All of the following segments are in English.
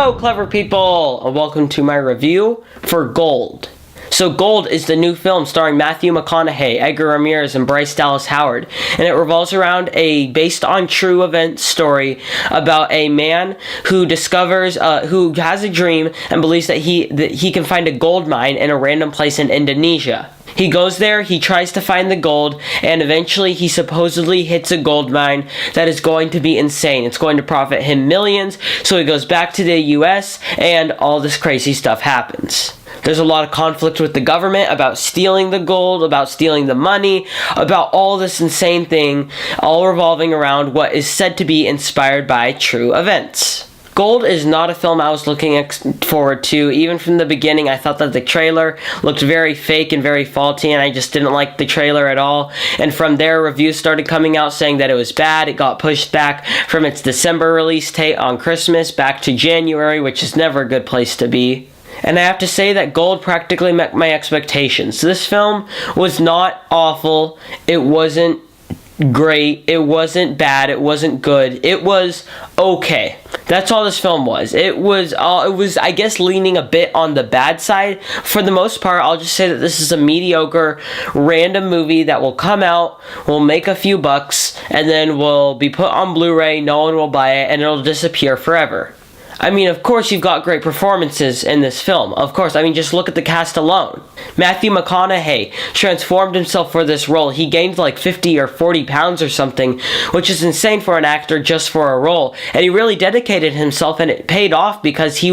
Hello, clever people, and welcome to my review for Gold. So Gold is the new film starring Matthew McConaughey, Edgar Ramirez, and Bryce Dallas Howard, and it revolves around a based on true event story about a man who discovers, who has a dream and believes that he can find a gold mine in a random place in Indonesia. He goes there, he tries to find the gold, and eventually he supposedly hits a gold mine that is going to be insane. It's going to profit him millions, so he goes back to the US, and all this crazy stuff happens. There's a lot of conflict with the government about stealing the gold, about stealing the money, about all this insane thing, all revolving around what is said to be inspired by true events. Gold is not a film I was looking forward to. Even from the beginning, I thought that the trailer looked very fake and very faulty, and I just didn't like the trailer at all. And from there, reviews started coming out saying that it was bad. It got pushed back from its December release date on Christmas back to January, which is never a good place to be. And I have to say that Gold practically met my expectations. This film was not awful. It wasn't great. It wasn't bad. It wasn't good. It was okay. That's all this film was. It was, I guess, leaning a bit on the bad side. For the most part, I'll just say that this is a mediocre, random movie that will come out, will make a few bucks, and then will be put on Blu-ray, no one will buy it, and it'll disappear forever. I mean, of course, you've got great performances in this film. Of course, I mean, just look at the cast alone. Matthew McConaughey transformed himself for this role. He gained like 50 or 40 pounds or something, which is insane for an actor just for a role. And he really dedicated himself, and it paid off because he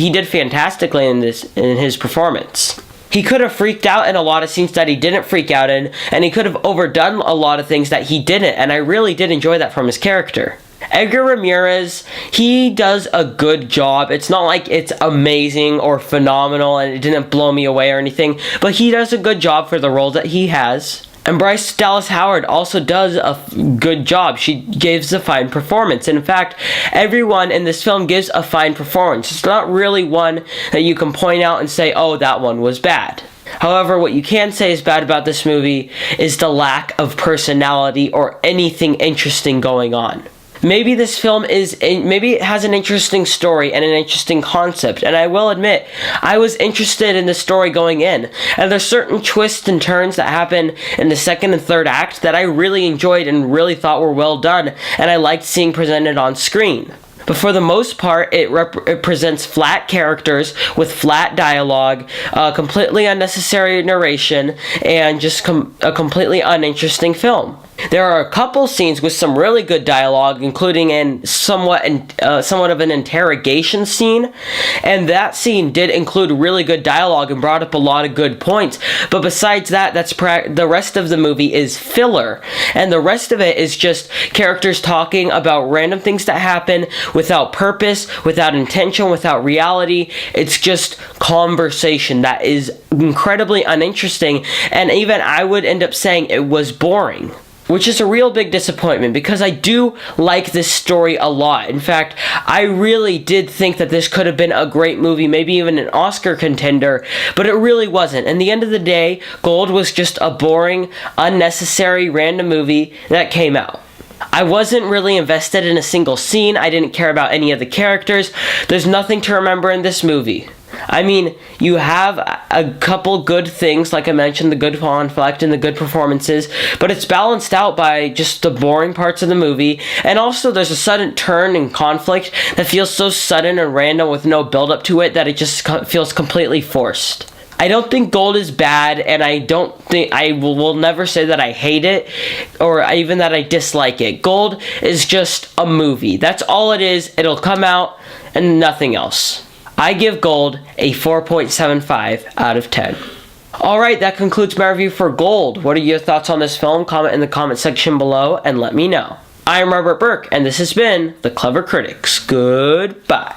did fantastically in his performance. He could have freaked out in a lot of scenes that he didn't freak out in, and he could have overdone a lot of things that he didn't, and I really did enjoy that from his character. Edgar Ramirez, he does a good job. It's not like it's amazing or phenomenal and it didn't blow me away or anything, but he does a good job for the role that he has. And Bryce Dallas Howard also does a good job. She gives a fine performance. In fact, everyone in this film gives a fine performance. It's not really one that you can point out and say, oh, that one was bad. However, what you can say is bad about this movie is the lack of personality or anything interesting going on. Maybe this film maybe it has an interesting story and an interesting concept, and I will admit, I was interested in the story going in, and there's certain twists and turns that happen in the second and third act that I really enjoyed and really thought were well done, and I liked seeing presented on screen. But for the most part, it presents flat characters with flat dialogue, completely unnecessary narration, and just a completely uninteresting film. There are a couple scenes with some really good dialogue, including somewhat of an interrogation scene, and that scene did include really good dialogue and brought up a lot of good points. But besides that, the rest of the movie is filler, and the rest of it is just characters talking about random things that happen without purpose, without intention, without reality. It's just conversation that is incredibly uninteresting, and even I would end up saying it was boring. Which is a real big disappointment because I do like this story a lot. In fact, I really did think that this could have been a great movie, maybe even an Oscar contender, but it really wasn't. In the end of the day, Gold was just a boring, unnecessary, random movie that came out. I wasn't really invested in a single scene. I didn't care about any of the characters. There's nothing to remember in this movie. I mean, you have a couple good things, like I mentioned, the good conflict and the good performances, but it's balanced out by just the boring parts of the movie, and also there's a sudden turn in conflict that feels so sudden and random with no build-up to it that it just feels completely forced. I don't think Gold is bad, and I will never say that I hate it, or even that I dislike it. Gold is just a movie. That's all it is. It'll come out, and nothing else. I give Gold a 4.75 out of 10. Alright, that concludes my review for Gold. What are your thoughts on this film? Comment in the comment section below and let me know. I'm Robert Burke, and this has been The Clever Critics. Goodbye.